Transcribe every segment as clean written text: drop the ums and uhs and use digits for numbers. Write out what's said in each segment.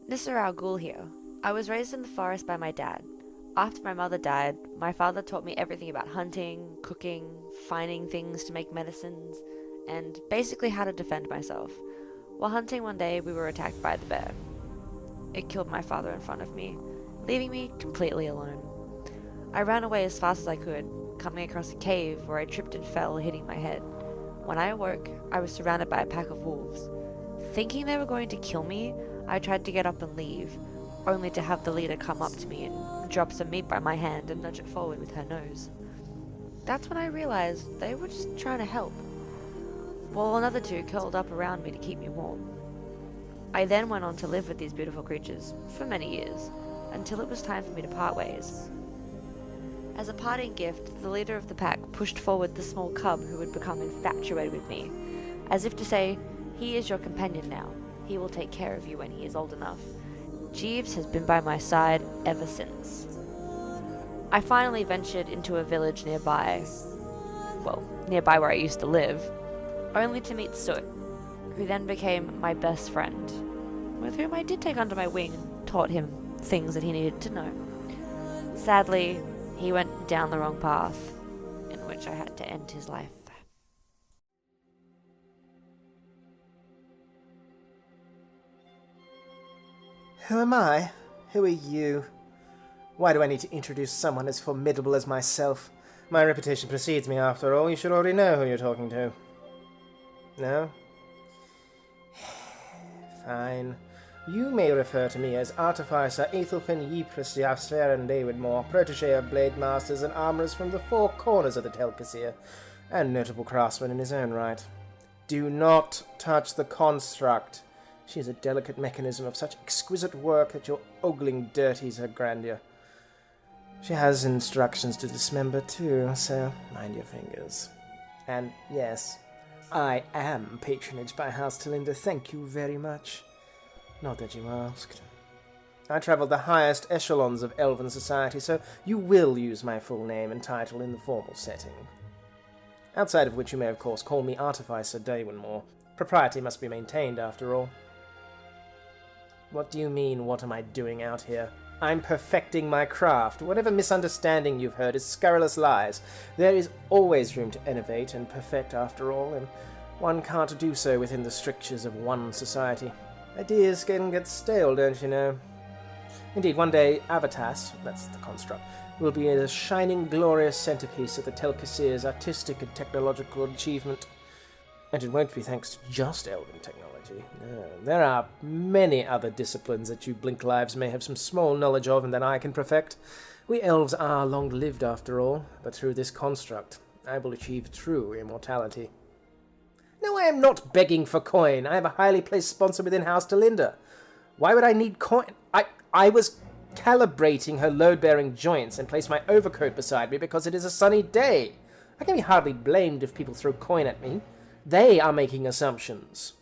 Nisa Ghul here. I was raised in the forest by my dad. After my mother died, my father taught me everything about hunting, cooking, finding things to make medicines, and basically how to defend myself. While hunting one day, we were attacked by the bear. It killed my father in front of me, leaving me completely alone. I ran away as fast as I could, coming across a cave where I tripped and fell, hitting my head. When I awoke, I was surrounded by a pack of wolves. Thinking they were going to kill me, I tried to get up and leave, only to have the leader come up to me and drop some meat by my hand and nudge it forward with her nose. That's when I realized they were just trying to help, while another two curled up around me to keep me warm. I then went on to live with these beautiful creatures for many years, until it was time for me to part ways. As a parting gift, the leader of the pack pushed forward the small cub who had become infatuated with me, as if to say, "He is your companion now. He will take care of you when he is old enough." Jeeves has been by my side ever since. I finally ventured into a village nearby where I used to live, only to meet Sout, who then became my best friend, with whom I did take under my wing and taught him things that he needed to know. Sadly, he went down the wrong path, in which I had to end his life. Who am I? Who are you? Why do I need to introduce someone as formidable as myself? My reputation precedes me, after all. You should already know who you're talking to. No? Fine. You may refer to me as Artificer Ethelfin Ypres Yasfer Davidmore, protege of blade masters and armorers from the four corners of the Telkasir, and notable craftsman in his own right. Do not touch the construct. She is a delicate mechanism of such exquisite work that your ogling dirties her grandeur. She has instructions to dismember too, so mind your fingers. And yes, I am patronaged by House Talinda, thank you very much. Not that you asked. I travelled the highest echelons of elven society, so you will use my full name and title in the formal setting. Outside of which you may of course call me Artificer Daywinmore. Propriety must be maintained after all. What do you mean, what am I doing out here? I'm perfecting my craft. Whatever misunderstanding you've heard is scurrilous lies. There is always room to innovate and perfect after all, and one can't do so within the strictures of one society. Ideas can get stale, don't you know? Indeed, one day, Avatas, that's the construct, will be a shining, glorious centerpiece of the Telkasir's artistic and technological achievement. And it won't be thanks to just elven technology. No, there are many other disciplines that you blink lives may have some small knowledge of and that I can perfect. We elves are long-lived after all, but through this construct, I will achieve true immortality. No, I am not begging for coin. I have a highly placed sponsor within House Talinda. Why would I need coin? I was calibrating her load-bearing joints and placed my overcoat beside me because it is a sunny day. I can be hardly blamed if people throw coin at me. They are making assumptions.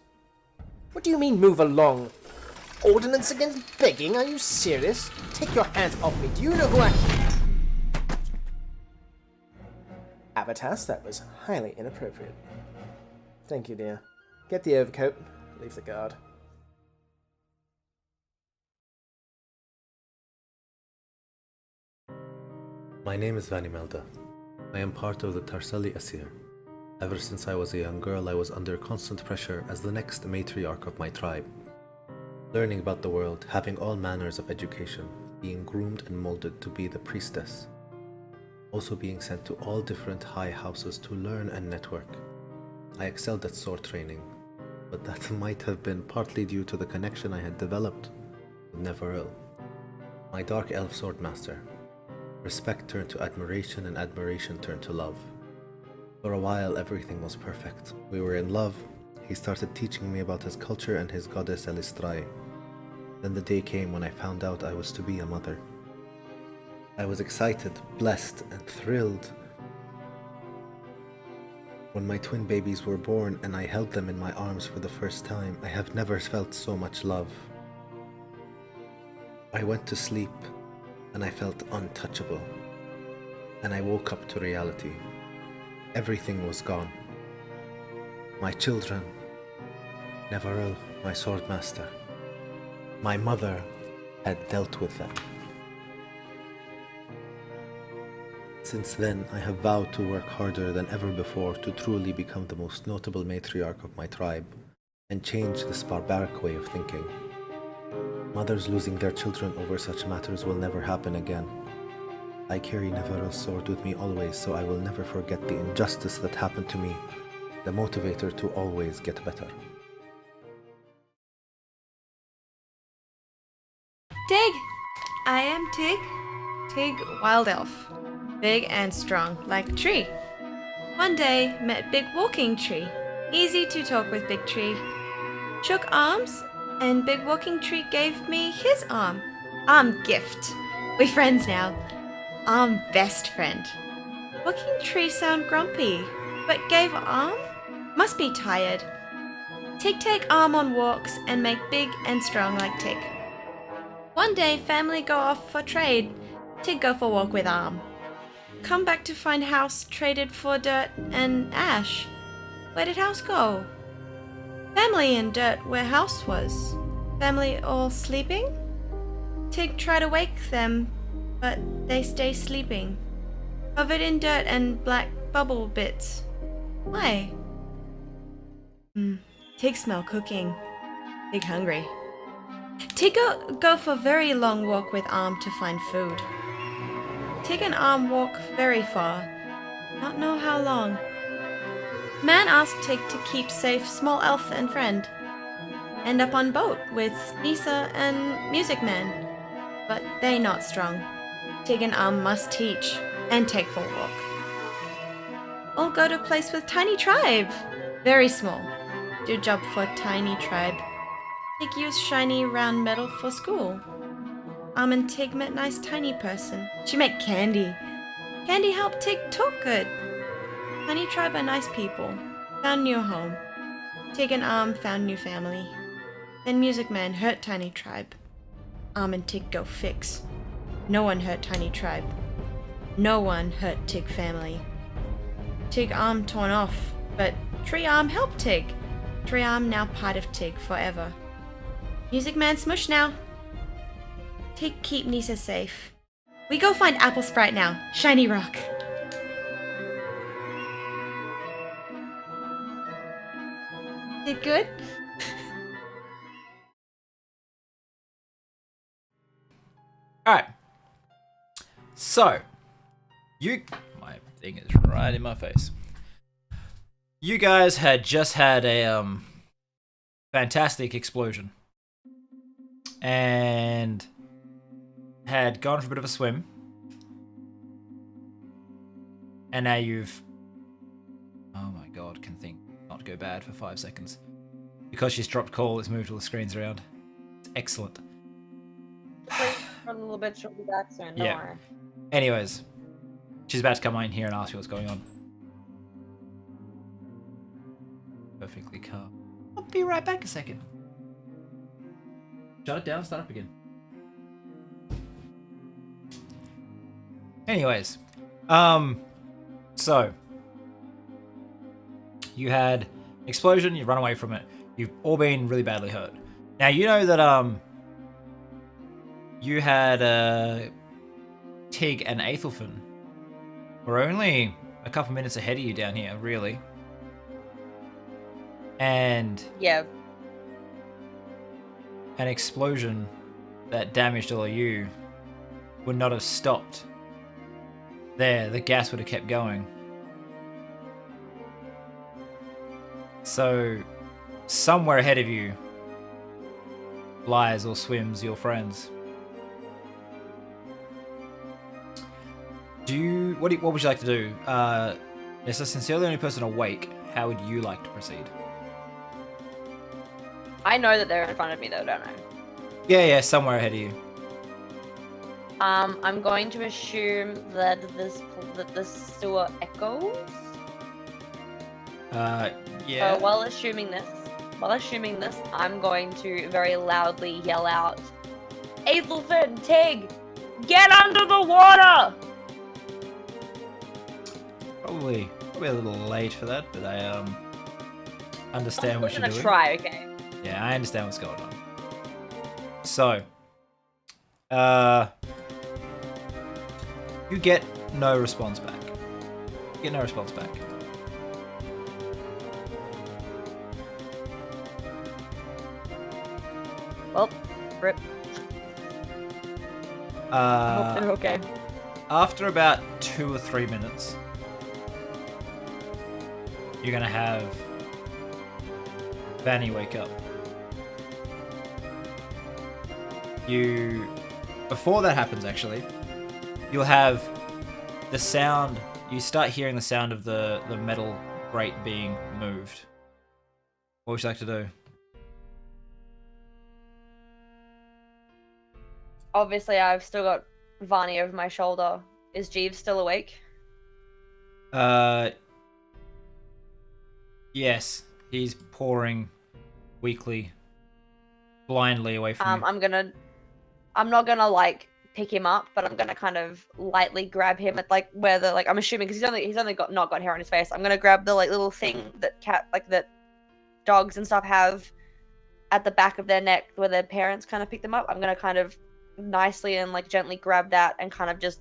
What do you mean, move along? Ordinance against begging? Are you serious? Take your hands off me. Do you know who I... Avatas, that was highly inappropriate. Thank you, dear. Get the overcoat. Leave the guard. My name is Vanimelda. I am part of the Tarsali Asir. Ever since I was a young girl, I was under constant pressure as the next matriarch of my tribe. Learning about the world, having all manners of education, being groomed and molded to be the priestess. Also being sent to all different high houses to learn and network. I excelled at sword training, but that might have been partly due to the connection I had developed with Neveril, my dark elf swordmaster. Respect turned to admiration and admiration turned to love. For a while everything was perfect. We were in love. He started teaching me about his culture and his goddess Elistrai. Then the day came when I found out I was to be a mother. I was excited, blessed, and thrilled. When my twin babies were born and I held them in my arms for the first time, I have never felt so much love. I went to sleep and I felt untouchable. And I woke up to reality. Everything was gone. My children, Neveril, my swordmaster, my mother had dealt with them. Since then, I have vowed to work harder than ever before to truly become the most notable matriarch of my tribe and change this barbaric way of thinking. Mothers losing their children over such matters will never happen again. I carry Neferel's sword with me always, so I will never forget the injustice that happened to me, the motivator to always get better. Tig! I am Tig. Tig Wild Elf. Big and strong, like tree. One day, met big walking tree. Easy to talk with big tree. Shook arms, and big walking tree gave me his arm. Arm gift. We friends now. Arm best friend. Walking tree sound grumpy, but gave arm? Must be tired. Tig take arm on walks and make big and strong like Tig. One day, family go off for trade. Tig go for walk with arm. Come back to find house traded for dirt and ash. Where did house go? Family in dirt where house was. Family all sleeping? Tig try to wake them, but they stay sleeping. Covered in dirt and black bubble bits. Why? Tig smell cooking. Tig hungry. Tig go for very long walk with arm to find food. Tig and arm walk very far. Not know how long. Man asked Tig to keep safe small elf and friend. End up on boat with Nisa and Music Man. But they not strong. Tig and arm must teach and take for walk. All go to place with tiny tribe. Very small. Do job for tiny tribe. Tig use shiny round metal for school. Arm and Tig met nice tiny person. She make candy. Candy help Tig talk good. Tiny tribe are nice people. Found new home. Tig and Arm found new family. Then Music Man hurt tiny tribe. Arm and Tig go fix. No one hurt tiny tribe. No one hurt Tig family. Tig arm torn off, but Tree Arm helped Tig. Tree Arm now part of Tig forever. Music Man smush now. Tig keep Nisa safe. We go find Apple Sprite now. Shiny rock. Did good? Alright. So, my thing is right in my face. You guys had just had a fantastic explosion. And had gone for a bit of a swim. And now you've, oh my god, can think not go bad for 5 seconds. Because she's dropped call, it's moved all the screens around. It's excellent. Wait for a little bit, she'll be back soon. Don't worry. Anyways, she's about to come in here and ask you what's going on. Perfectly calm. I'll be right back a second. Shut it down, start up again. Anyways, so you had explosion, you run away from it. You've all been really badly hurt. Now you know that you had Tig and Aethelfin were only a couple minutes ahead of you down here, really. And Yeah. an explosion that damaged all of you would not have stopped there. The gas would have kept going. So, somewhere ahead of you lies or swims your friends. What would you like to do? Nissa, since you're the only person awake, how would you like to proceed? I know that they're in front of me though, don't I? Yeah, somewhere ahead of you. I'm going to assume that this sewer echoes. Yeah. So while assuming this, I'm going to very loudly yell out, Aethelfin, Tig, get under the water! Probably a little late for that, but I understand what you're doing. I'm gonna try, okay? Yeah, I understand what's going So, you get no response back. You get no response back. Well, rip. I hope they're okay. After about 2 or 3 minutes, you're gonna have Vanny wake up. Before that happens, actually, you'll have the sound. You start hearing the sound of the metal grate being moved. What would you like to do? Obviously, I've still got Varney over my shoulder. Is Jeeves still awake? Yes, he's pouring weakly, blindly away from you. I'm not gonna like pick him up, but I'm gonna kind of lightly grab him at like where the like I'm assuming because he's only not got hair on his face. I'm gonna grab the like little thing that that dogs and stuff have at the back of their neck where their parents kind of pick them up. I'm gonna kind of nicely and like gently grab that and kind of just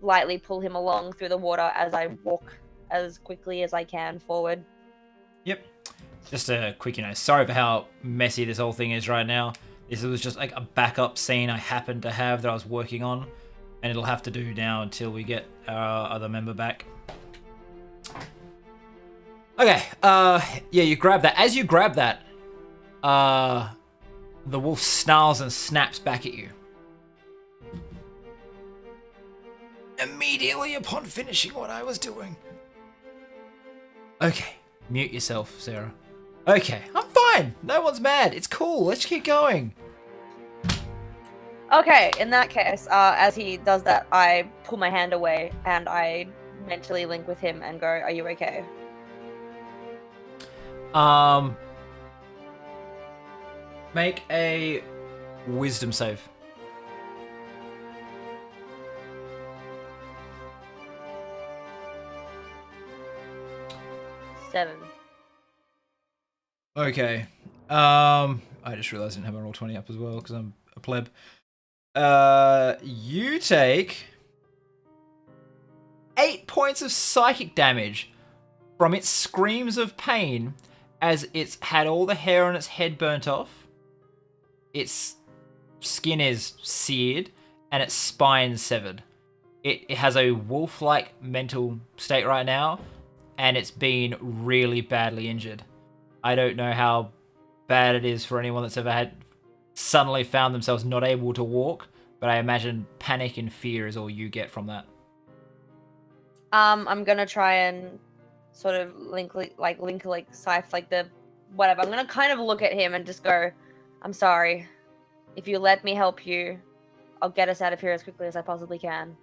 lightly pull him along through the water as I walk as quickly as I can forward. Yep. Just a quick, sorry for how messy this whole thing is right now. This was just like a backup scene I happened to have that I was working on, and it'll have to do now until we get our other member back. Okay, yeah, you grab that. As you grab that, the wolf snarls and snaps back at you. Immediately upon finishing what I was doing. Okay, mute yourself, Sarah. Okay, I'm fine. No one's mad. It's cool. Let's keep going. Okay, in that case, as he does that, I pull my hand away and I mentally link with him and go, "Are you okay?" Make a wisdom save. Seven. Okay. I just realized I didn't have my Roll20 up as well because I'm a pleb. You take 8 points of psychic damage from its screams of pain as it's had all the hair on its head burnt off. Its skin is seared and its spine severed. It has a wolf-like mental state right now, and it's been really badly injured. I don't know how bad it is for anyone that's ever suddenly found themselves not able to walk, but I imagine panic and fear is all you get from that. I'm gonna try and sort of link Scythe, like the whatever. I'm gonna kind of look at him and just go, "I'm sorry. If you let me help you, I'll get us out of here as quickly as I possibly can."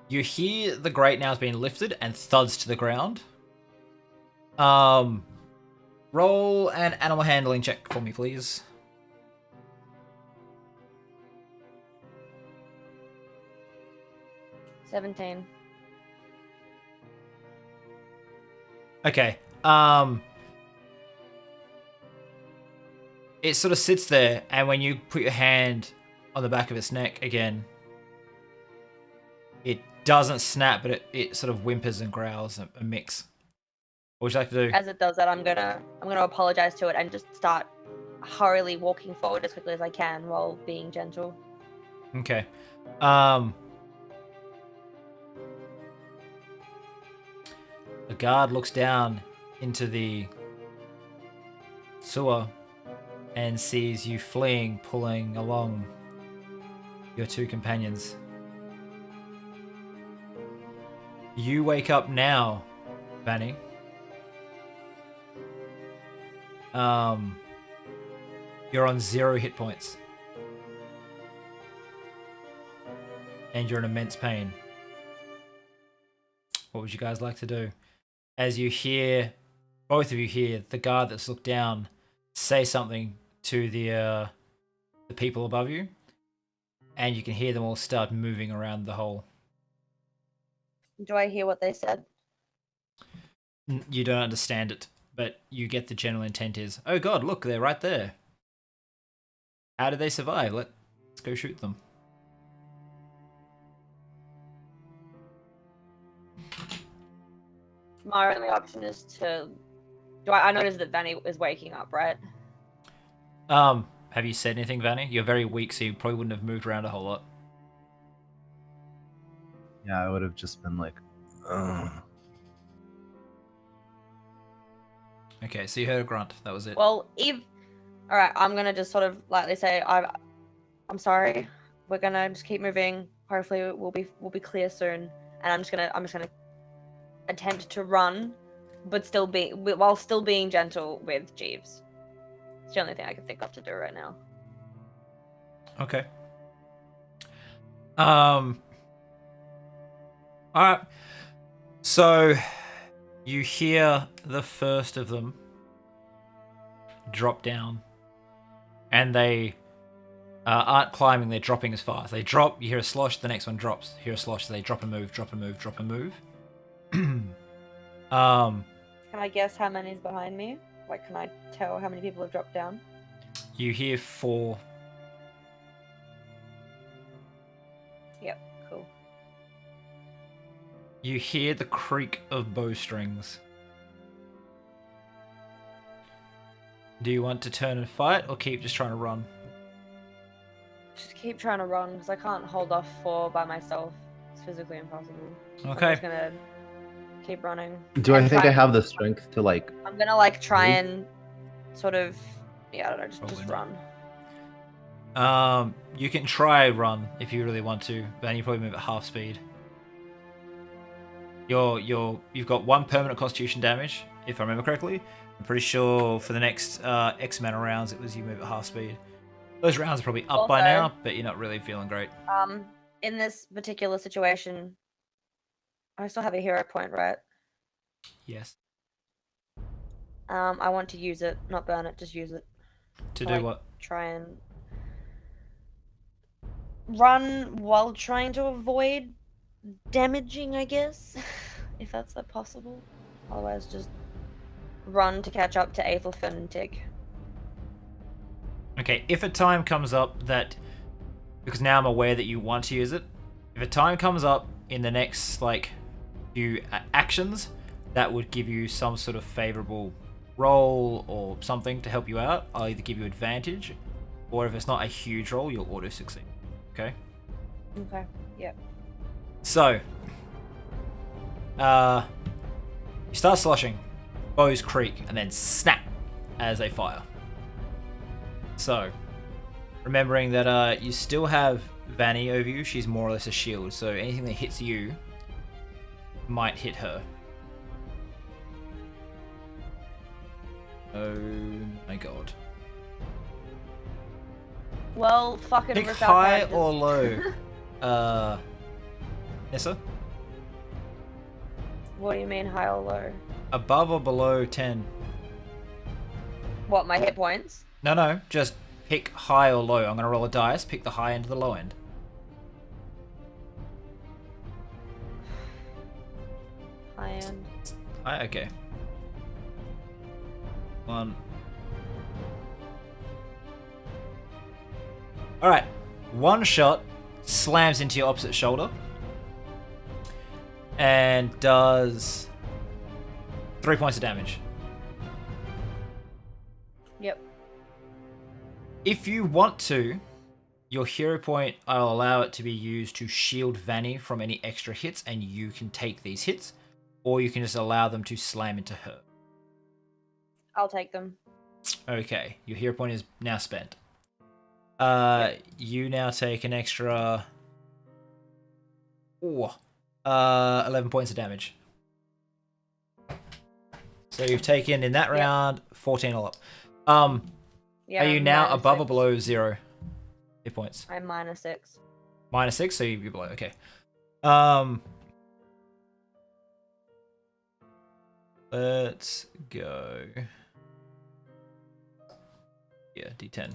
You hear the grate now has been lifted and thuds to the ground. Roll an animal handling check for me, please. "17. Okay. It sort of sits there, and when you put your hand on the back of its neck again, it doesn't snap, but it sort of whimpers and growls a mix. What would you like to do? As it does that, I'm gonna apologize to it and just start hurriedly walking forward as quickly as I can while being gentle. Okay. The guard looks down into the sewer and sees you fleeing, pulling along your two companions. You wake up now, Vanny. You're on 0 hit points. And you're in immense pain. What would you guys like to do? As you hear, both of you hear the guard that's looked down say something to the people above you, and you can hear them all start moving around the hole. Do I hear what they said? You don't understand it, but you get the general intent is, oh god, look, they're right there. How did they survive? Let's go shoot them. My only option is to. I noticed that Vanny is waking up, right? Have you said anything, Vanny? You're very weak, so you probably wouldn't have moved around a whole lot. Yeah, I would have just been like, ugh. Okay, so you heard a grunt. That was it. Well, Eve. All right, I'm gonna just sort of lightly say I'm sorry. We're gonna just keep moving. Hopefully, we'll be clear soon. And I'm just gonna attempt to run, but while still being gentle with Jeeves. It's the only thing I can think of to do right now. Okay. Alright. So you hear the first of them drop down, and they aren't climbing, they're dropping as fast. They drop, you hear a slosh, the next one drops. You hear a slosh, they drop and move, drop and move, drop and move. Can I guess how many's behind me? Like, can I tell how many people have dropped down? You hear 4. Yep, cool. You hear the creak of bowstrings. Do you want to turn and fight, or keep just trying to run? Just keep trying to run, because I can't hold off 4 by myself. It's physically impossible. Okay. I'm just gonna keep running. Do I And think try- I have the strength to like? I'm gonna like try and sort of, yeah, I don't know, just Probably run. You can try run if you really want to, then you probably move at half speed. You've got 1 permanent constitution damage, if I remember correctly. I'm pretty sure for the next X amount of rounds it was you move at half speed. Those rounds are probably up by Also- now, but you're not really feeling great. In this particular situation, I still have a hero point, right? Yes. I want to use it, not burn it, just use it. To Like, do what? Try and run while trying to avoid damaging, I guess, if that's possible. Otherwise, just run to catch up to Aethelfin and Tig. Okay, if a time comes up that, because now I'm aware that you want to use it, if a time comes up in the next few actions that would give you some sort of favorable roll or something to help you out, I'll either give you advantage, or if it's not a huge roll, you'll auto succeed. Okay. Okay. Yep. So, you start sloshing, bows creak, and then snap as they fire. So, remembering that you still have Vanny over you, she's more or less a shield, so anything that hits you might hit her. Oh my god. Well, fucking Pick rip our high characters. or low? Nissa? What do you mean high or low? Above or below 10? What, my hit points? No, just pick high or low. I'm going to roll a dice, pick the high end or the low end. High end. High, okay. 1. Alright, 1 shot slams into your opposite shoulder and does 3 points of damage. Yep. If you want to, your hero point, I'll allow it to be used to shield Vanny from any extra hits, and you can take these hits, or you can just allow them to slam into her. I'll take them. Okay, your hero point is now spent. You now take an extra 11 points of damage. So you've taken in that round 14 all up. Yeah, Are you I'm now -6. above or below 0 hit points? I'm -6. -6, so you're below. Okay. Let's go. Yeah, D10.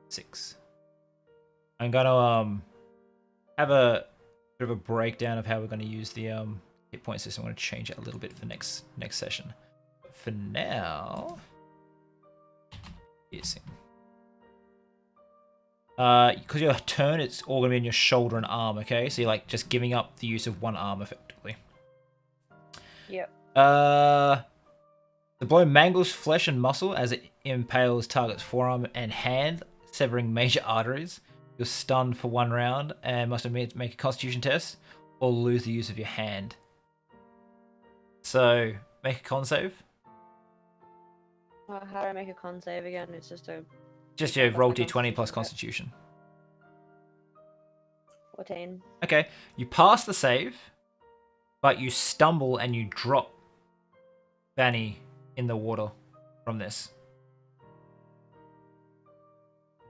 6. I'm gonna have a bit of a breakdown of how we're gonna use the hit point system. I'm gonna change it a little bit for next session. But for now, piercing. Because your turn, it's all gonna be in your shoulder and arm. Okay, so you're like just giving up the use of one arm effectively. Yep. The blow mangles flesh and muscle as it impales target's forearm and hand, severing major arteries. You're stunned for 1 round and must make a Constitution test or lose the use of your hand. So make a con save. How do I make a con save again? It's Just your roll d20 plus Constitution. 14. Okay, you pass the save, but you stumble and you drop Vanny in the water from this.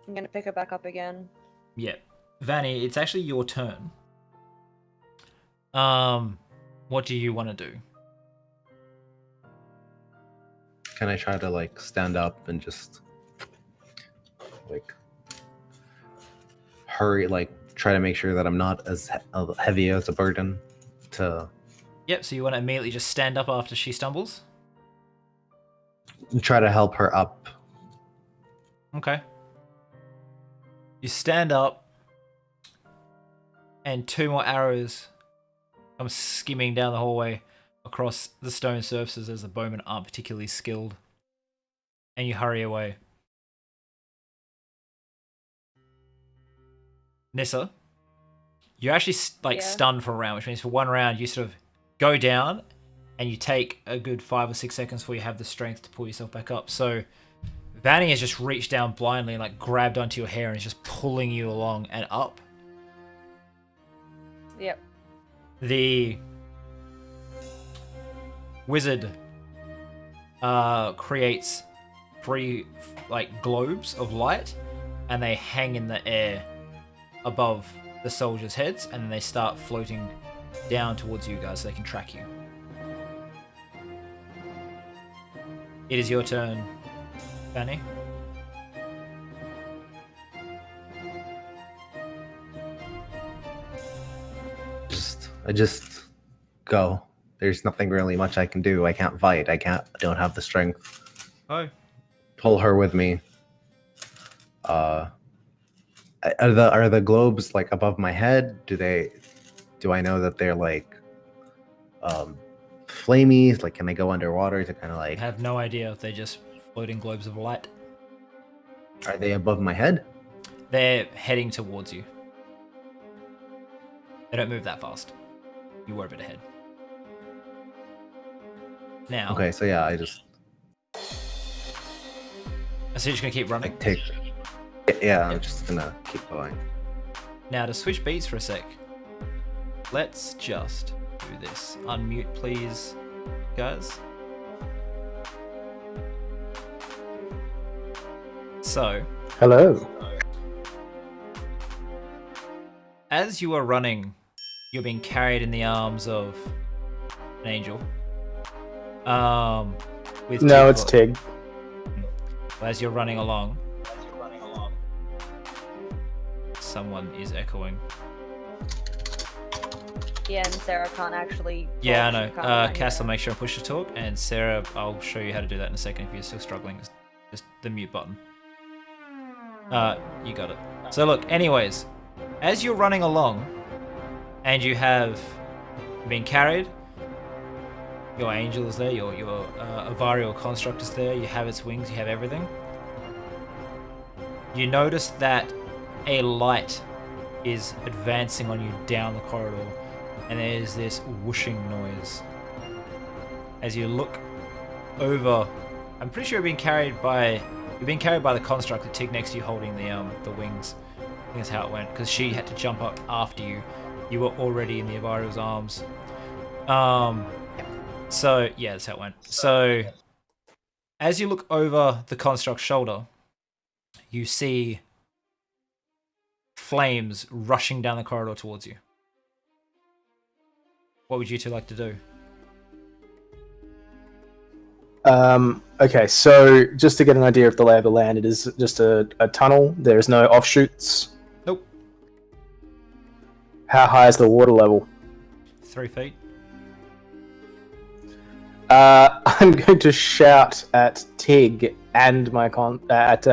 I'm gonna pick her back up again. Yeah. Vanny, it's actually your turn. What do you want to do? Can I try to like stand up and just like hurry, like try to make sure that I'm not as heavy as a burden to Yep, so you want to immediately just stand up after she stumbles? try to help her up. Okay. You stand up, and 2 more arrows come skimming down the hallway across the stone surfaces as the bowmen aren't particularly skilled. And you hurry away. Nissa, you're actually stunned for a round, which means for 1 round you sort of go down and you take a good 5 or 6 seconds before you have the strength to pull yourself back up. So Vanny has just reached down blindly and like grabbed onto your hair and is just pulling you along and up. Yep. The wizard creates 3 like globes of light, and they hang in the air above the soldiers' heads, and then they start floating down towards you guys so they can track you. It is your turn, Fanny. I just go. There's nothing really much I can do. I can't fight. I don't have the strength. Oh. Pull her with me. Are the globes like above my head? Do I know that they're like flamey? Like, can they go underwater to kind of I like? have no idea. They're just floating globes of light. Are they above my head? They're heading towards you. They don't move that fast. You were a bit ahead. Now. Okay, so yeah, I just So you're just gonna keep running? like take. Yeah, I'm just gonna keep going. Now to switch beats for a sec. Let's just do this. Unmute, please, guys. So, Hello. as you are running, you're being carried in the arms of an angel. With No, two it's foot. Tig. As you're running along, someone is echoing. Yeah, and Sarah can't actually. Yeah, I talk, she can't know. find Cass will her. make sure and push to talk, and Sarah, I'll show you how to do that in a second if you're still struggling. It's just the mute button. You got it. So look, anyways, as you're running along, and you have been carried, your angel is there, your Avarial construct is there, you have its wings, you have everything. You notice that a light is advancing on you down the corridor, and there's this whooshing noise. As you look over, I'm pretty sure you're being carried by the construct, the Tig next to you holding the wings. I think that's how it went, because she had to jump up after you. You were already in the Avarial's arms. So yeah, that's how it went. So as you look over the construct's shoulder, you see flames rushing down the corridor towards you. What would you two like to do? Okay, so just to get an idea of the lay of the land, it is just a tunnel. There is no offshoots. Nope. How high is the water level? 3 feet. I'm going to shout at Tig and my Avatas.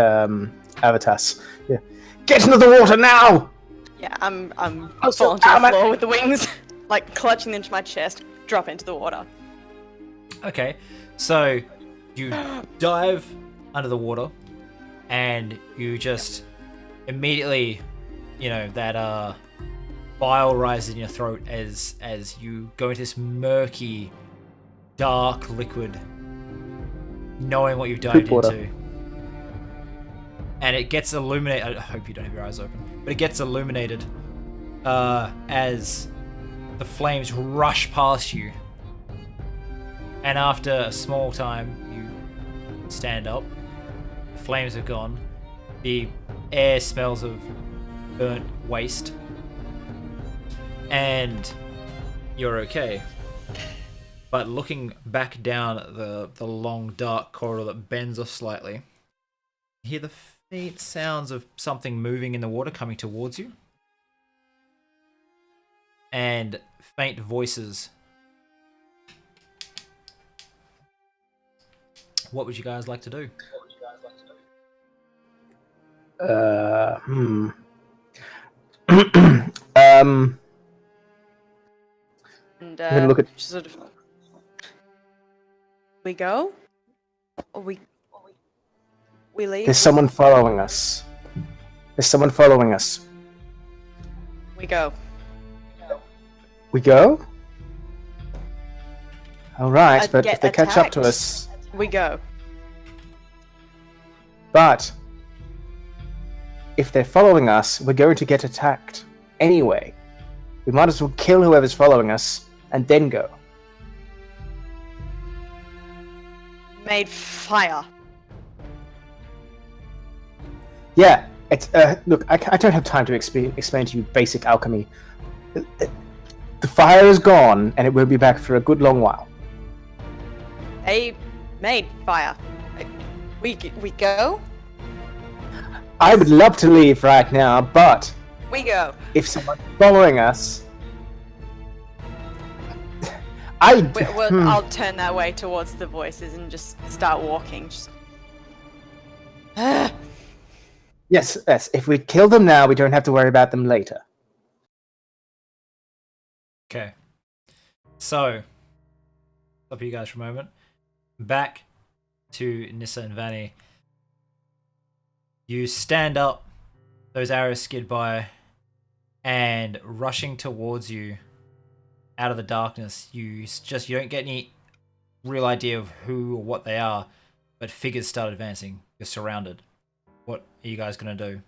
Yeah. Get into the water now! Yeah, I'm Oh, so- falling to the ow, my- floor with the wings, like clutching into my chest, drop into the water. Okay, so you dive under the water, and you just immediately, that bile rises in your throat as you go into this murky, dark liquid, knowing what you've dived water. into. And it gets illuminated. I hope you don't have your eyes open, but it gets illuminated as the flames rush past you. And after a small time, you stand up. The flames have gone. The air smells of burnt waste. And you're okay. But looking back down the long, dark corridor that bends off slightly, you hear the faint sounds of something moving in the water coming towards you. And faint voices. What would you guys like to do? And gonna look at- sort of, we go, or we leave. There's someone following us. There's someone following us. We go. We go? Alright, I'd but get if they catch up to attacked. us... We go. But... if they're following us, we're going to get attacked. Anyway. We might as well kill whoever's following us, and then go. Made fire. Yeah, it's, look, I don't have time to explain to you basic alchemy. The fire is gone, and it will be back for a good long while. They made fire. We go. I would love to leave right now, but We go. if someone's following us... I'll turn that way towards the voices and just start walking. Just... Yes, if we kill them now, we don't have to worry about them later. Okay. So, stop you guys for a moment. Back to Nisa and Vanny. You stand up, those arrows skid by, and rushing towards you out of the darkness, you don't get any real idea of who or what they are, but figures start advancing. You're surrounded. What are you guys gonna do?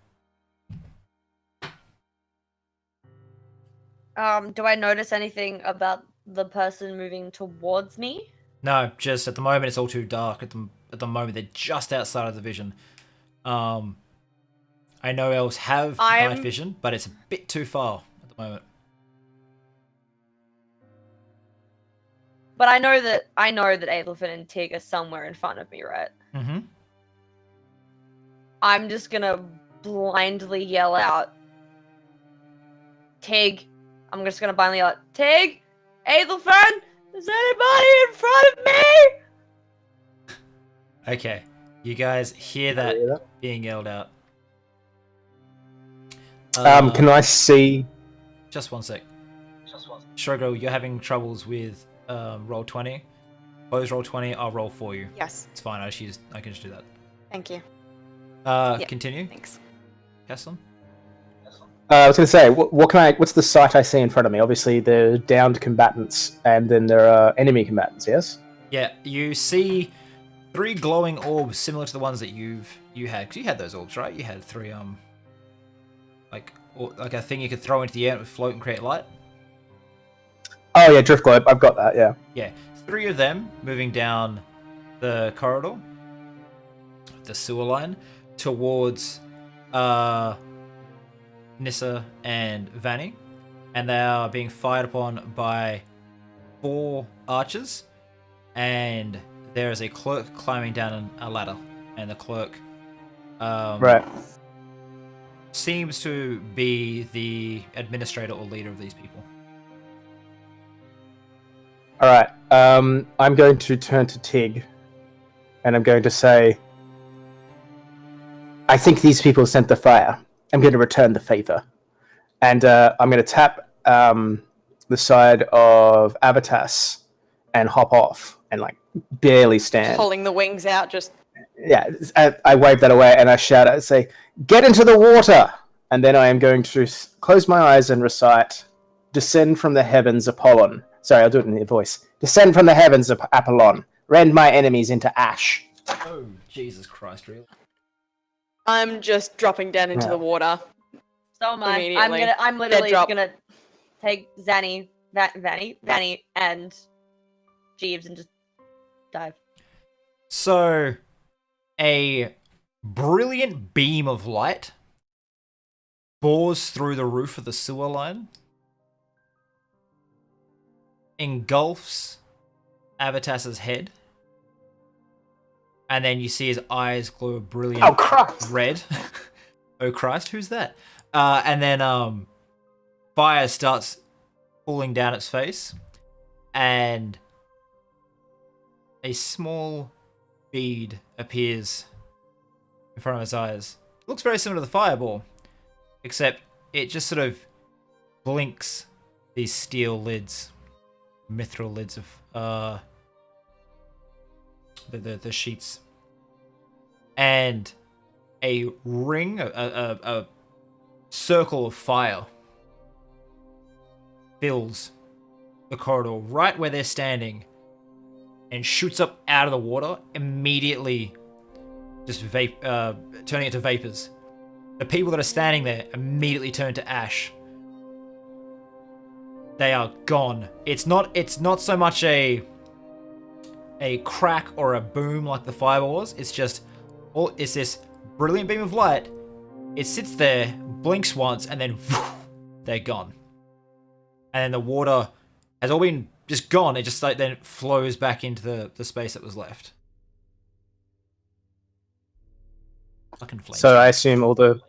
Do I notice anything about the person moving towards me? No, just at the moment it's all too dark. At the moment they're just outside of the vision. I know elves have night vision, but it's a bit too far at the moment. But I know that Aethelfin and Tig are somewhere in front of me, right? Mm-hmm. I'm just gonna blindly yell out, Tig. I'm just gonna blindly yell out, Tig! Aethelfin! Is anybody in front of me? Okay, you guys hear that being yelled out. Can I see... Just one sec. Shruggle, you're having troubles with roll 20. Close roll 20, I'll roll for you. Yes. It's fine, I can just do that. Thank you. Continue. Thanks. Castlin? I was going to say, what's the sight I see in front of me? Obviously, there are downed combatants, and then there are enemy combatants, yes? Yeah, you see 3 glowing orbs similar to the ones that you had. Because you had those orbs, right? You had 3, like a thing you could throw into the air and it would float and create light. Oh yeah, drift globe. I've got that. Yeah. Yeah, 3 of them moving down the corridor, the sewer line, towards Nisa and Vanny, and they are being fired upon by 4 archers, and there is a clerk climbing down a ladder, and the clerk Right. seems to be the administrator or leader of these people. All right. I'm going to turn to Tig, and I'm going to say, I think these people sent the fire, I'm going to return the favor. And I'm going to tap the side of Avitas and hop off and like barely stand. Pulling the wings out, just Yeah, I wave that away and I shout out and say, "Get into the water!" And then I am going to close my eyes and recite, "Descend from the heavens, Apollon." Sorry, I'll do it in your voice. "Descend from the heavens, Apollon. Rend my enemies into ash." Oh, Jesus Christ, really? I'm just dropping down into the water. So am I. Immediately. I'm literally drop. gonna take Vanny, and Jeeves and just dive. So, a brilliant beam of light bores through the roof of the sewer line, engulfs Avitas's head, and then you see his eyes glow a brilliant red. Oh Christ, who's that? And then fire starts cooling down its face, and a small bead appears in front of his eyes. It looks very similar to the fireball, except it just sort of blinks these steel lids, mithril lids of the sheets, and a ring, a circle of fire fills the corridor right where they're standing and shoots up out of the water, immediately just turning it to vapors. The people that are standing there immediately turn to ash. They are gone. It's not so much a crack or a boom like the fireball was. It's this brilliant beam of light. It sits there, blinks once, and then they're gone. And then the water has all been just gone. It just like then flows back into the space that was left. Fucking flames. So I assume all the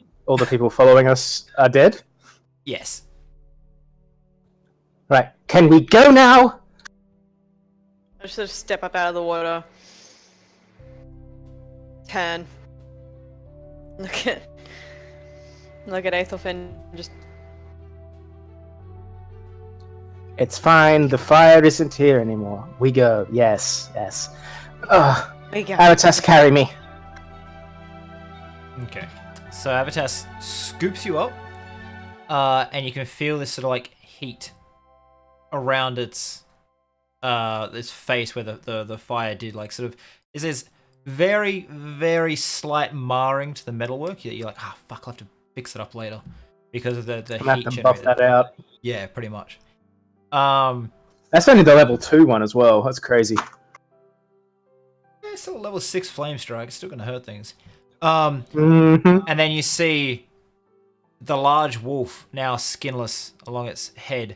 people following us are dead? Yes. Right. Can we go now? I just sort of step up out of the water. Turn. Look at Aethelfin. Just It's fine. The fire isn't here anymore. We go. Yes. Ugh. we go. Avitas, carry me. Okay. So Avitas scoops you up, and you can feel this sort of like heat around its face where the fire did like sort of is this very, very slight marring to the metalwork. You're like, fuck, I'll have to fix it up later because of the I'm heat gonna have to buff generated. that out. Yeah, pretty much. That's only the level 2 one as well. That's crazy. It's still a level 6 flame strike. It's still gonna hurt things. Mm-hmm. And then you see the large wolf, now skinless along its head,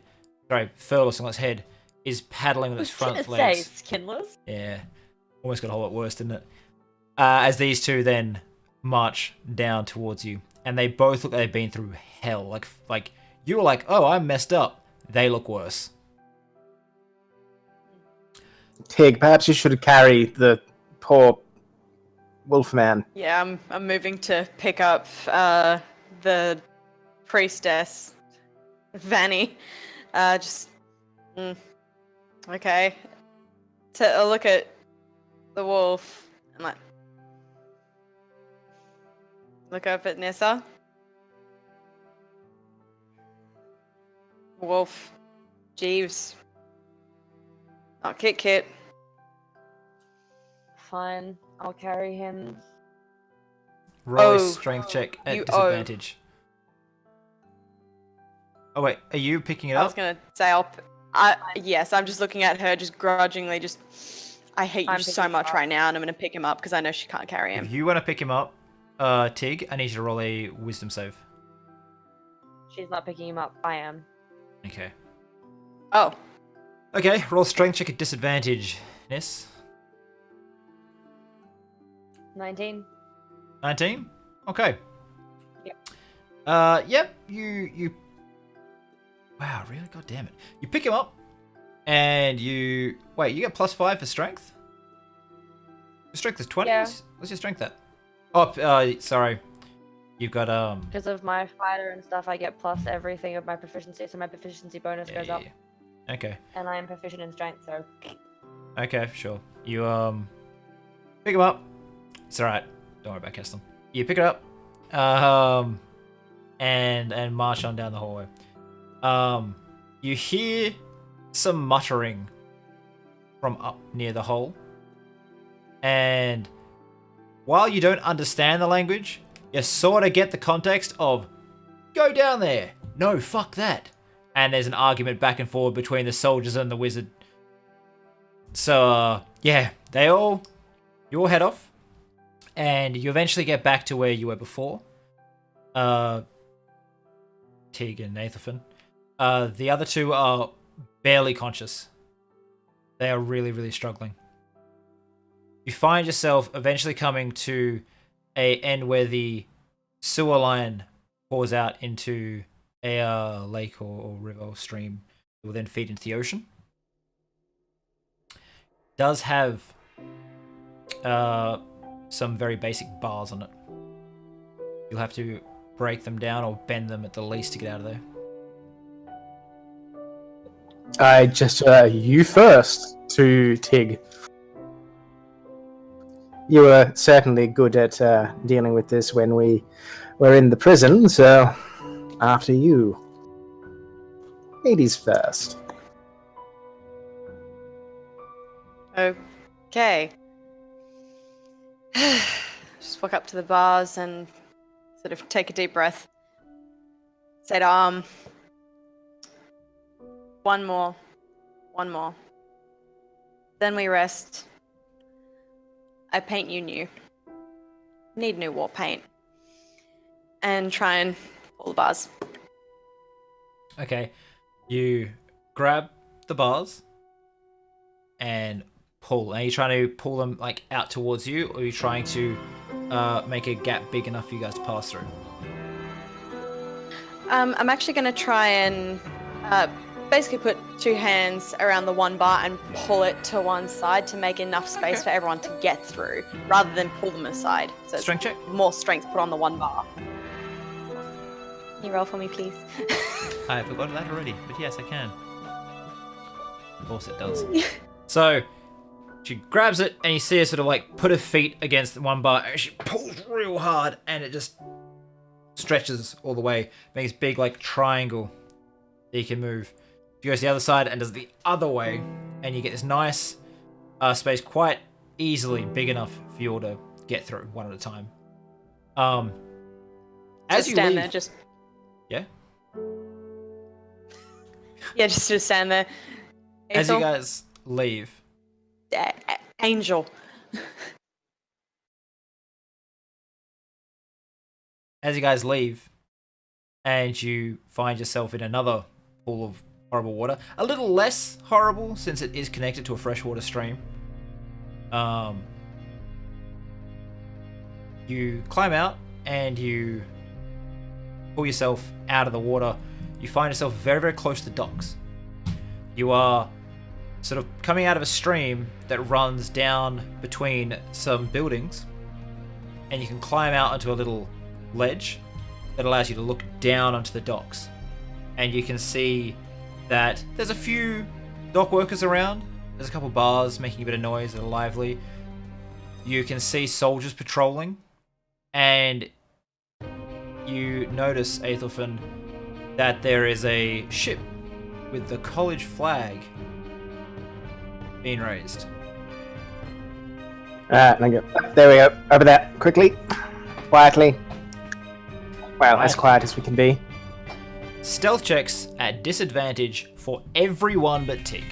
furless along its head, is paddling with its front legs. Say skinless. Yeah, almost got a whole lot worse, didn't it? As these two then march down towards you, and they both look like they've been through hell. Like you were like, oh, I'm messed up. They look worse. Tig, perhaps you should carry the poor wolfman. Yeah, I'm moving to pick up the priestess, Vanny. Okay. To look at the wolf and like look up at Nisa. Wolf, Jeeves. Oh, Kit. Fine, I'll carry him. Roll a Oh, strength check at you disadvantage. Oh wait, are you picking it I was up? gonna say yes, I'm just looking at her, just grudgingly, I hate I'm you so picking him much up. right now, and I'm gonna pick him up because I know she can't carry him. If you want to pick him up, Tig, I need you to roll a wisdom save. She's not picking him up. I am. Okay. Oh, Okay, roll strength check at disadvantage, Nis. 19. 19? Okay. Yep. Yep, you wow, really? God damn it. You pick him up and you wait, you get +5 for strength? Your strength is 20? Yeah. What's your strength at? Oh, sorry. You've got Because of my fighter and stuff, I get plus everything of my proficiency, so my proficiency bonus goes up. Okay. And I am proficient in strength, so. Okay, sure. You pick him up. It's alright. Don't worry about Keston. You pick it up. And march on down the hallway. You hear some muttering from up near the hole. And while you don't understand the language, you sort of get the context of, go down there. No, fuck that. And there's an argument back and forth between the soldiers and the wizard. So, yeah, you all head off. And you eventually get back to where you were before. Teague and Nathan. The other two are barely conscious. They are really, really struggling. You find yourself eventually coming to a end where the sewer line pours out into a lake or river or stream that will then feed into the ocean. Does have some very basic bars on it. You'll have to break them down or bend them at the least to get out of there. I gesture you first to Tig. You were certainly good at dealing with this when we were in the prison, so after you. Ladies first. Okay. Just walk up to the bars and sort of take a deep breath. Say to one more. Then we rest. I paint you new. Need new war paint. And try and pull the bars. Okay. You grab the bars and pull. Are you trying to pull them like out towards you, or are you trying to make a gap big enough for you guys to pass through? I'm actually going to try and basically put two hands around the one bar and pull it to one side to make enough space for everyone to get through, rather than pull them aside. So it's Strength check. more strength put on the one bar. Can you roll for me, please? I forgot that already, but yes, I can. Of course it does. So, she grabs it, and you see her sort of like put her feet against one bar, and she pulls real hard, and it just stretches all the way, makes a big like triangle that you can move. She goes to the other side and does the other way, and you get this nice space quite easily, big enough for you all to get through one at a time. As just you stand leave, there, just yeah. yeah, just stand there. As you Hazel? guys leave, Angel. as you guys leave, and you find yourself in another pool of horrible water, a little less horrible since it is connected to a freshwater stream. You climb out and you pull yourself out of the water. You find yourself very, very close to the docks. You are sort of coming out of a stream that runs down between some buildings, and you can climb out onto a little ledge that allows you to look down onto the docks. And you can see that there's a few dock workers around. There's a couple bars making a bit of noise that are lively. You can see soldiers patrolling, and you notice, Aethelfin, that there is a ship with the college flag being raised. There we go. Over there, quickly, quietly. Well, as quiet as we can be. Stealth checks at disadvantage for everyone but Tig.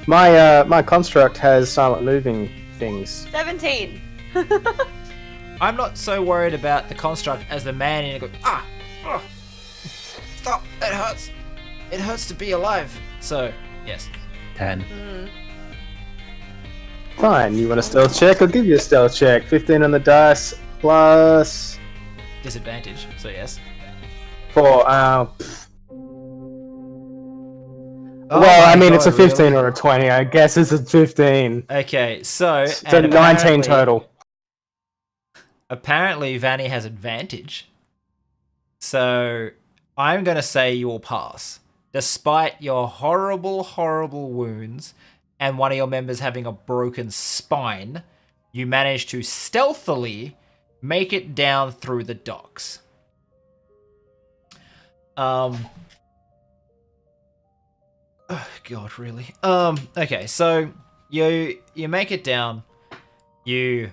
My construct has silent moving things. 17. I'm not so worried about the construct as the man in it goes, stop, it hurts. It hurts to be alive. So, yes. 10. Fine, you want a stealth check? I'll give you a stealth check. 15 on the dice, plus... Disadvantage, so yes. 4. Oh well, my I mean, it's a God, 15 really? or a 20. I guess it's a 15. Okay, so It's a 19 total. Apparently, Vanny has advantage. So I'm going to say you'll pass. Despite your horrible, horrible wounds and one of your members having a broken spine, you manage to stealthily make it down through the docks. Oh God, really? Okay, so you make it down. You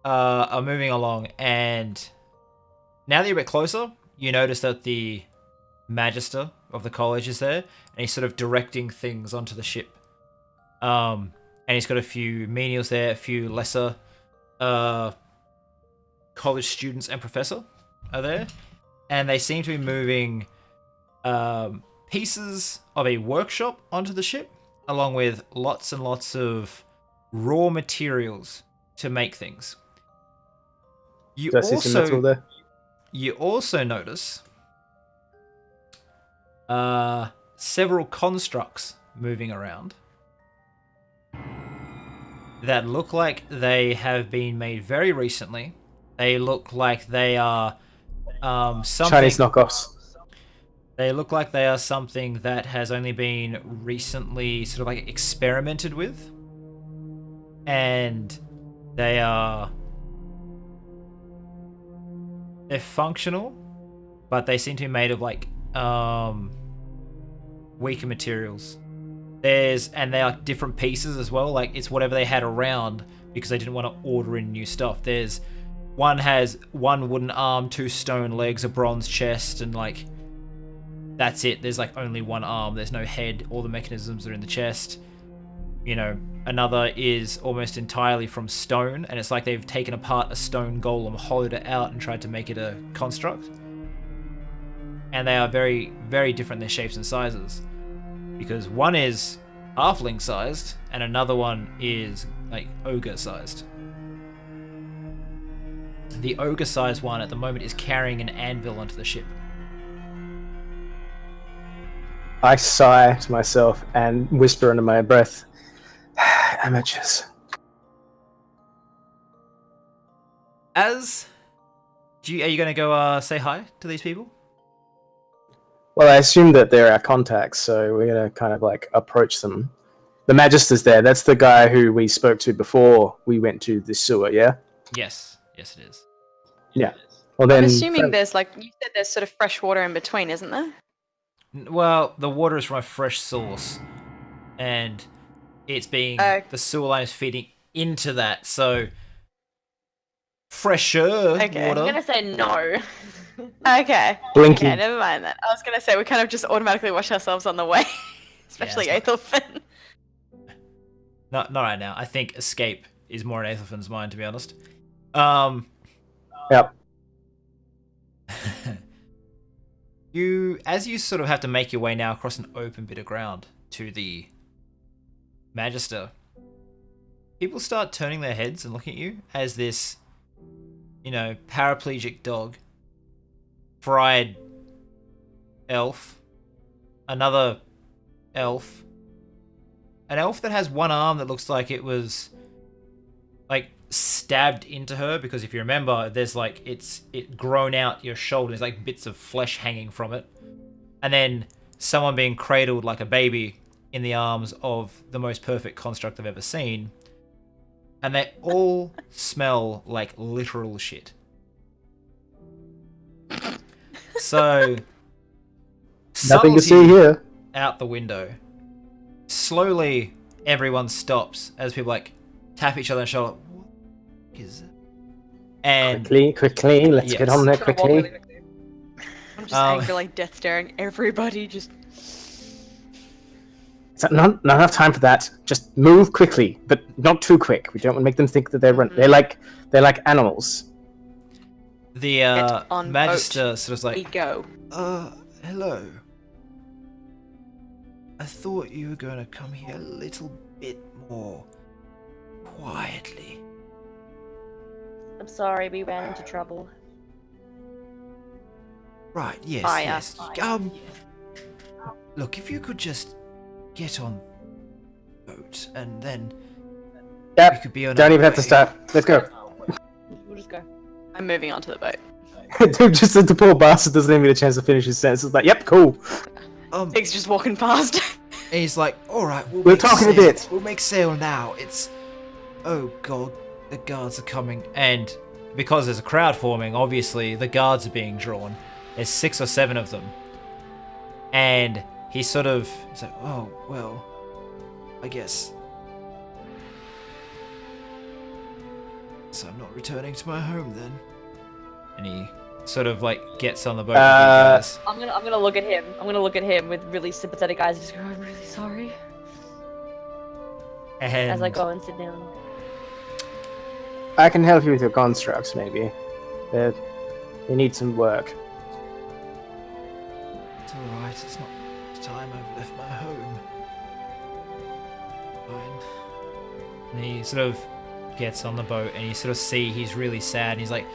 are moving along, and now that you're a bit closer, you notice that the Magister of the college is there, and he's sort of directing things onto the ship. And he's got a few menials there, a few lesser college students and professor are there, and they seem to be moving pieces of a workshop onto the ship, along with lots and lots of raw materials to make things. You Do I see some metal there? You also notice several constructs moving around that look like they have been made very recently. They look like they are something. Chinese knockoffs. They look like they are something that has only been recently sort of like experimented with, and they're functional, but they seem to be made of like weaker materials. And they are different pieces as well. Like it's whatever they had around because they didn't want to order in new stuff. One has one wooden arm, 2 stone legs, a bronze chest, and like that's it. There's like only one arm. There's no head. All the mechanisms are in the chest. You know, another is almost entirely from stone, and it's like they've taken apart a stone golem, hollowed it out, and tried to make it a construct. And they are very, very different in their shapes and sizes. Because one is halfling sized, and another one is like ogre sized. The ogre sized one at the moment is carrying an anvil onto the ship. I sigh to myself and whisper under my breath, amateurs. Are you going to go say hi to these people? Well, I assume that they're our contacts, so we're going to kind of like approach them. The Magister's there. That's the guy who we spoke to before we went to the sewer, yeah? Yes it is. Yeah. Well, then, I'm assuming there's like you said, there's sort of fresh water in between, isn't there? Well, the water is from a fresh source, and it's being the sewer line is feeding into that, so fresher Okay. water. I'm gonna say no. Okay. Blinky. Okay, never mind that. I was gonna say we kind of just automatically wash ourselves on the way, especially Yeah, Aethelfin. Not right now. I think escape is more in Aethelfin's mind, to be honest. Yep. As you sort of have to make your way now across an open bit of ground to the Magister, people start turning their heads and looking at you as this, paraplegic dog, fried elf, another elf, an elf that has one arm that looks like it was like stabbed into her, because if you remember, there's like it grown out your shoulder, there's like bits of flesh hanging from it, and then someone being cradled like a baby in the arms of the most perfect construct I've ever seen, and they all smell like literal shit. So Nothing to see subtlety here. out the window. Slowly everyone stops as people like tap each other on the shoulder. What is it? And Quickly, let's get Yes. on there Trying to walk really quickly. quickly. I'm just angry, like death staring everybody. Just It's not enough time for that. Just move quickly, but not too quick. We don't want to make them think that they're running. They're like animals. the Get on Magister sort of we like, go. hello. I thought you were going to come here a little bit more quietly. I'm sorry, we ran into trouble. Right, yes, Fire. yes. Look, if you could just get on boat, and then Yep. we could be on Don't our even have to way." start. Let's go. We'll just go. I'm moving onto the boat. Just the poor bastard doesn't even get a chance to finish his sentence. It's like, yep, cool. Pig's just walking past. And he's like, "All right, We'll make talk in a sail. bit." We'll make sail now. It's, oh god, the guards are coming." And because there's a crowd forming, obviously the guards are being drawn. There's 6 or 7 of them, and he's like, "Oh well, I guess. So I'm not returning to my home then." And he sort of like gets on the boat with you guys. I'm gonna look at him. I'm gonna look at him with really sympathetic eyes and just go, "I'm really sorry." And As I go and sit down. I can help you with your constructs, maybe. You need some work. It's alright, it's not the time I've left my home. Fine. And he sort of gets on the boat and you sort of see he's really sad. And he's like,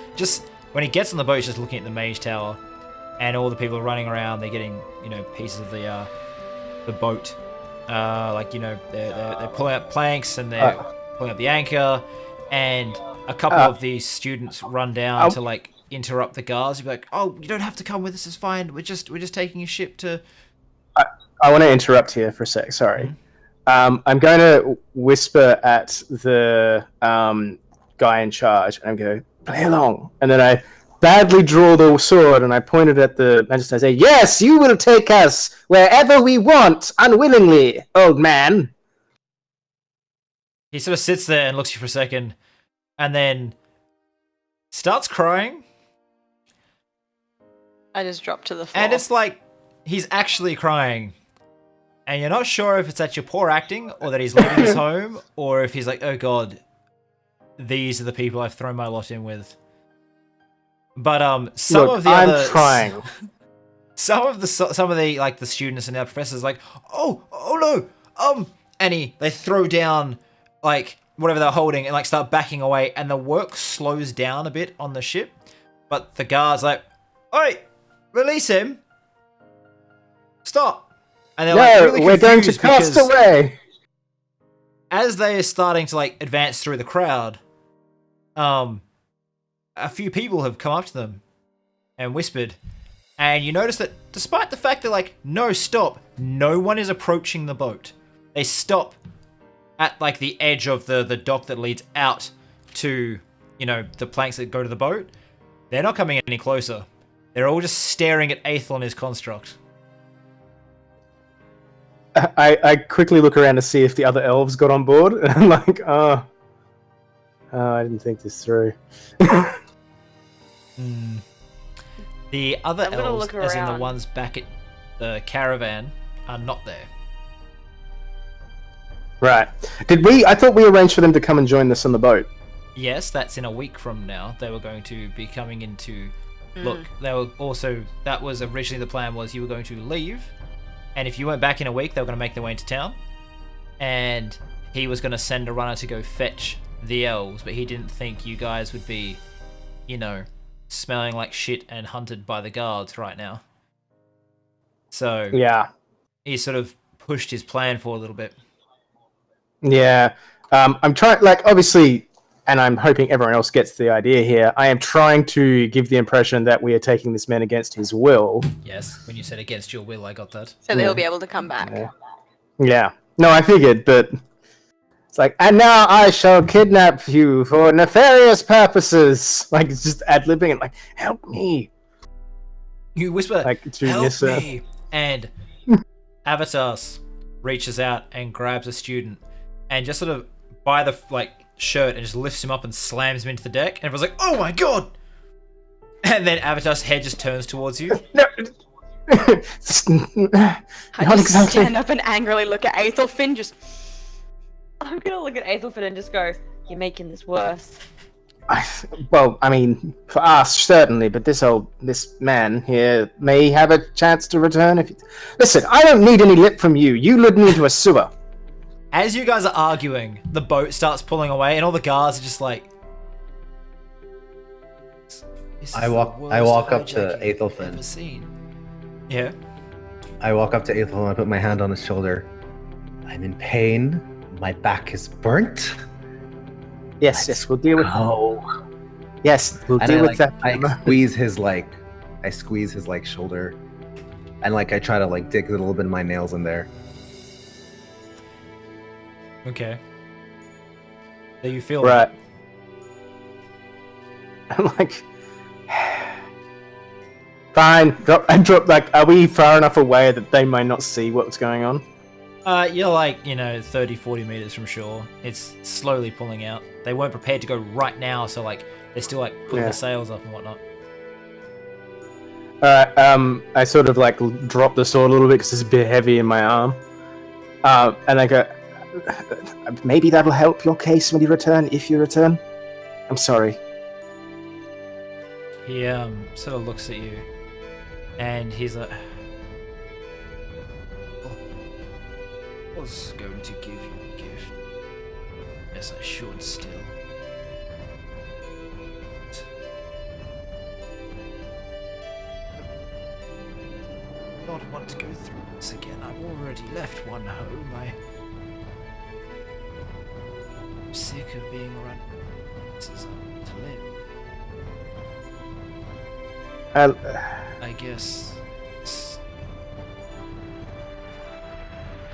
when he gets on the boat, he's just looking at the mage tower and all the people are running around. They're getting, pieces of the boat. They're pulling up planks and they're pulling up the anchor. And a couple of these students run down to like interrupt the guards. You'd be like, "Oh, you don't have to come with us. It's fine. We're just taking a ship to." I want to interrupt here for a sec. Sorry. I'm going to whisper at the guy in charge, and I'm going to play along. And then I badly draw the sword, and I point it at the magistrate. I say, "Yes, you will take us wherever we want, unwillingly, old man." He sort of sits there and looks at you for a second, and then starts crying. I just drop to the floor. And it's like he's actually crying. And you're not sure if it's at your poor acting, or that he's leaving his home, or if he's like, "Oh god, these are the people I've thrown my lot in with." But some Look, of the I'm other trying. some of the the students and our professors like, oh no, and they throw down like whatever they're holding and like start backing away, and the work slows down a bit on the ship. But the guards like, "Oi, release him! Stop!" And they're like really we're going to confused cast because away. as they are starting to like advance through the crowd, a few people have come up to them and whispered, and you notice that despite the fact they're like, "No, stop," no one is approaching the boat. They stop at like the edge of the dock that leads out to, the planks that go to the boat. They're not coming any closer. They're all just staring at Aethel and his construct. I quickly look around to see if the other elves got on board, and I'm like, oh, I didn't think this through. The other I'm gonna elves, look as in the around. ones back at the caravan, are not there. Right. I thought we arranged for them to come and join us on the boat. Yes, that's in a week from now. They were going to be coming into... Look, that was originally the plan, was you were going to leave, and if you went back in a week, they were going to make their way into town, and he was going to send a runner to go fetch the elves, but he didn't think you guys would be, smelling like shit and hunted by the guards right now. So Yeah. he sort of pushed his plan for a little bit. Yeah. I'm trying, obviously, and I'm hoping everyone else gets the idea here, I am trying to give the impression that we are taking this man against his will. Yes, when you said against your will, I got that. So that he'll be able to come back. Yeah. No, I figured, but it's like, "And now I shall kidnap you for nefarious purposes." Like, it's just ad-libbing and like, "Help me." You whisper, Like, to "Help Nisa. me!" And Avatas reaches out and grabs a student and just sort of by the shirt and just lifts him up and slams him into the deck. And everyone's like, "Oh my god!" And then Avatar's head just turns towards you. No. I Not just exactly. stand up and angrily look at Aethelfin. I'm gonna look at Aethelfin and just go, "You're making this worse." Well, I mean, for us certainly, but this man here may have a chance to return. Listen, I don't need any lip from you. You led me into a sewer. As you guys are arguing, the boat starts pulling away, and all the guards are just like. I walk up to Aethelfin. Yeah. I walk up to Aethel and I put my hand on his shoulder. I'm in pain. My back is burnt. Yes, we'll deal with. Oh. Yes, we'll And deal I, with that. I squeeze his shoulder, and I try to dig a little bit of my nails in there. Okay. So you feel Right. I'm like, fine. Drop. Are we far enough away that they might not see what's going on? You're 30, 40 meters from shore. It's slowly pulling out. They weren't prepared to go right now, so they're still putting Yeah. the sails up and whatnot. I sort of drop the sword a little bit because it's a bit heavy in my arm. And I go, maybe that'll help your case when you return, if you return. I'm sorry. He sort of looks at you, and he's like, I was going to give you a gift. Yes, I should still. Not want to go through this again. I've already left one home. I'm sick of being run. This is to live. I guess.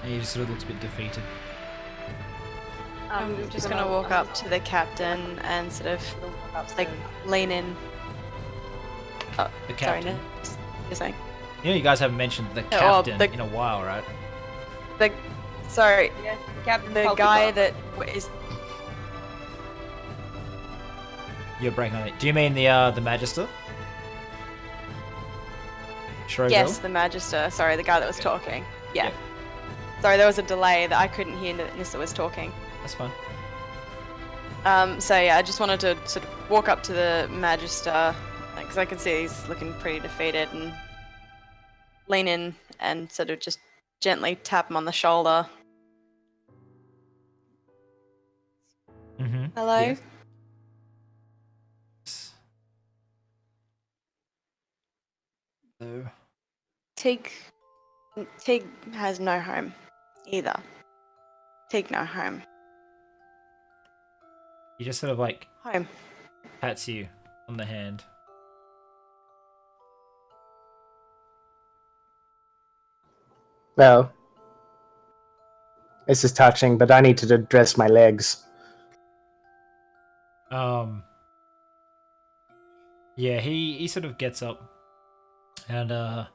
And he just sort of looks a bit defeated. I'm just gonna walk up to the captain and sort of lean in. Oh, The sorry, captain. Nis, you're saying? You guys haven't mentioned the well, captain in a while, right? Sorry, Yeah, Captain the Falcon guy Bar. that is. You're breaking on it. Do you mean the Magister? Shrogel? Yes, the Magister. Sorry, the guy that was talking. Yeah. Yep. Sorry, there was a delay that I couldn't hear that Nissa was talking. That's fine. So yeah, I just wanted to sort of walk up to the Magister because I can see he's looking pretty defeated and lean in and sort of just gently tap him on the shoulder. Mm-hmm. Hello? Yes. So, Tig has no home either. Tig no home. he just sort of Home. pats you on the hand. Well, this is touching, but I need to dress my legs. Yeah, he sort of gets up and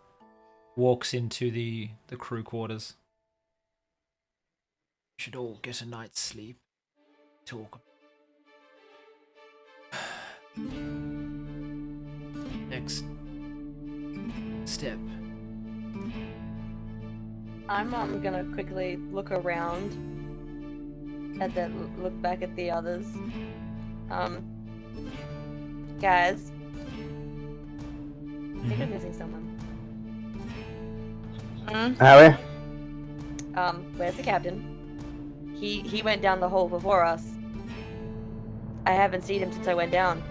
walks into the crew quarters. We should all get a night's sleep. Talk. Next step. I'm gonna quickly look around and then look back at the others. Guys, I think I'm missing someone. Harry? Where's the captain? He went down the hole before us. I haven't seen him since I went down.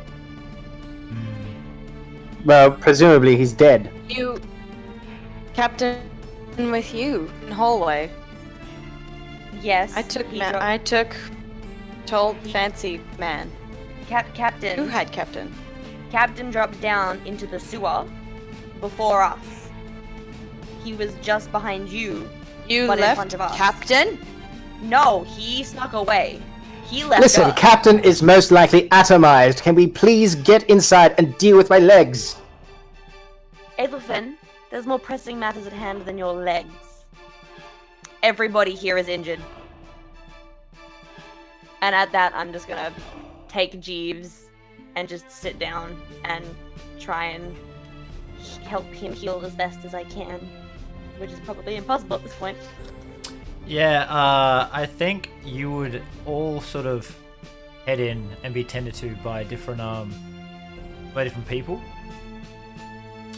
Well, presumably he's dead. You, Captain, with you in hallway. Yes. I took told fancy man. Captain. Who had Captain? Captain dropped down into the sewer before us. He was just behind you. You But in left front of us. Captain? No, he snuck away. He left Listen, us. Captain is most likely atomized. Can we please get inside and deal with my legs? Ethelfin, there's more pressing matters at hand than your legs. Everybody here is injured. And at that, I'm just gonna take Jeeves and just sit down and try and help him heal as best as I can. Which is probably impossible at this point. Yeah, I think you would all sort of head in and be tended to by different people.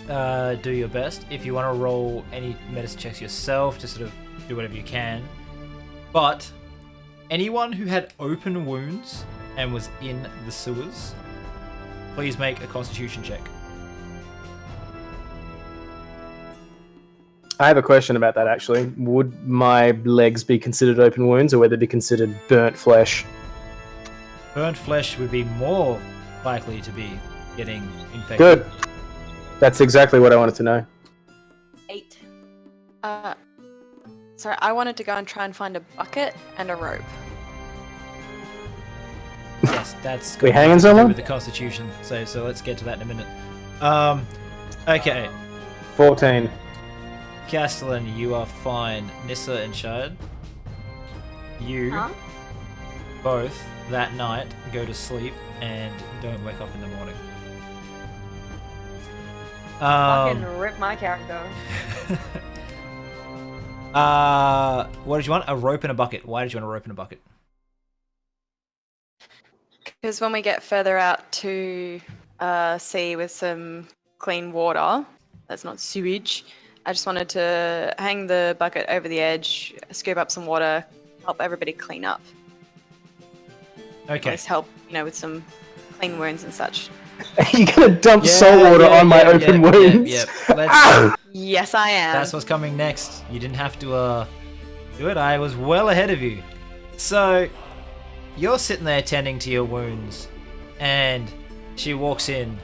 Do your best. If you want to roll any medicine checks yourself, just sort of do whatever you can. But anyone who had open wounds and was in the sewers, please make a Constitution check. I have a question about that, actually. Would my legs be considered open wounds, or would they be considered burnt flesh? Burnt flesh would be more likely to be getting infected. Good. That's exactly what I wanted to know. 8. Sorry, I wanted to go and try and find a bucket and a rope. Yes, that's We got hanging nothing to do someone? with the Constitution. So let's get to that in a minute. Okay, 14. Castellan, you are fine. Nissa and Shad, you Huh? both that night go to sleep and don't wake up in the morning. Fucking rip my character. What did you want? A rope and a bucket. Why did you want a rope and a bucket? Because when we get further out to sea with some clean water, that's not sewage, I just wanted to hang the bucket over the edge, scoop up some water, help everybody clean up. At Okay. least help, with some clean wounds and such. Are you gonna dump salt water on my open wounds? Yep. Let's, Yes, I am. that's what's coming next. You didn't have to do it. I was well ahead of you. So you're sitting there tending to your wounds, and she walks in,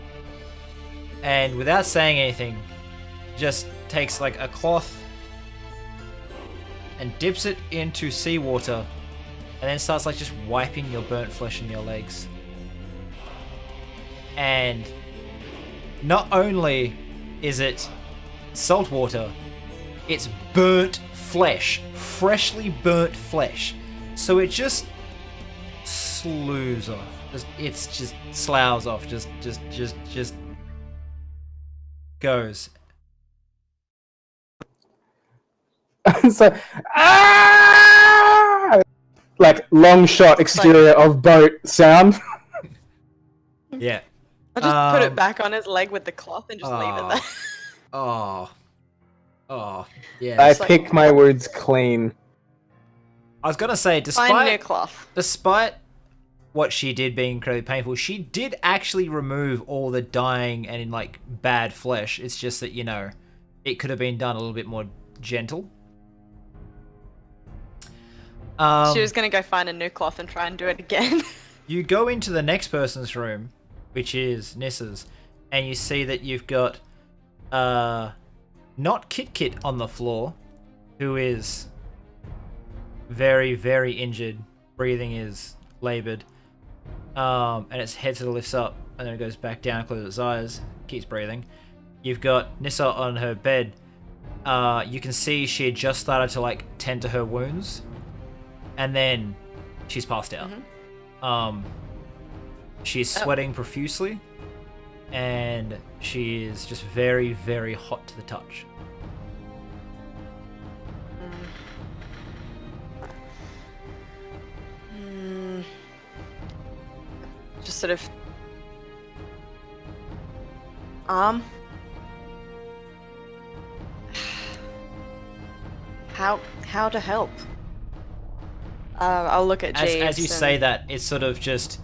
and without saying anything, just takes like a cloth and dips it into seawater, and then starts like just wiping your burnt flesh in your legs. And not only is it salt water, it's burnt flesh, freshly burnt flesh. So it just sloughs off. It's just sloughs off. Just goes. So, like long shot exterior of boat sound. Yeah. I'll just put it Um, back on his leg with the cloth and just leave it there. Oh. Oh. Yeah. I like- pick my words clean. I was gonna say, Find new cloth. despite what she did being incredibly painful, she did actually remove all the dying and like bad flesh. It's just that, it could have been done a little bit more gentle. She was going to go find a new cloth and try and do it again. You go into the next person's room, which is Nissa's, and you see that you've got not Kit on the floor, who is very, very injured. Breathing is laboured. And its head sort of lifts up, and then it goes back down, closes its eyes, keeps breathing. You've got Nissa on her bed. You can see she had just started to like tend to her wounds, and then she's passed out. She's sweating profusely, and she is just very, very hot to the touch. Just sort of... How to help? I'll look at Jeeves. As you say that, it sort of just,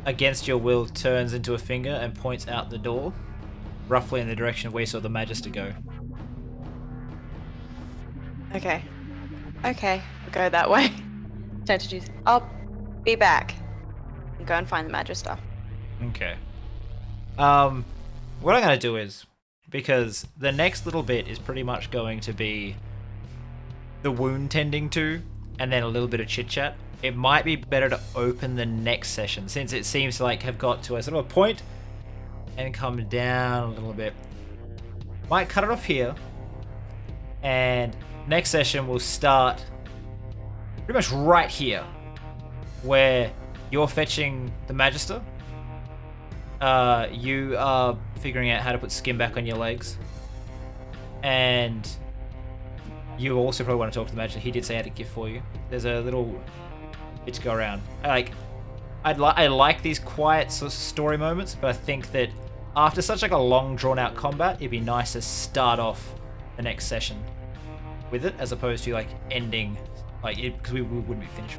against your will, turns into a finger and points out the door, roughly in the direction of where you saw the Magister go. Okay. Okay, we'll go that way. Turn to Jeeves. I'll be back. And go and find the Magister. Okay. What I'm going to do is, because the next little bit is pretty much going to be the wound tending to, and then a little bit of chit chat. It might be better to open the next session, since it seems to like have got to a sort of a point and come down a little bit. Might cut it off here, and next session will start pretty much right here, where you're fetching the Magister. You are figuring out how to put skin back on your legs, and you also probably want to talk to the Magister. He did say he had a gift for you. There's a little bit to go around. I like these quiet sort of story moments, but I think that after such like a long drawn out combat, it'd be nice to start off the next session with it, as opposed to like ending, like, because we wouldn't be finished.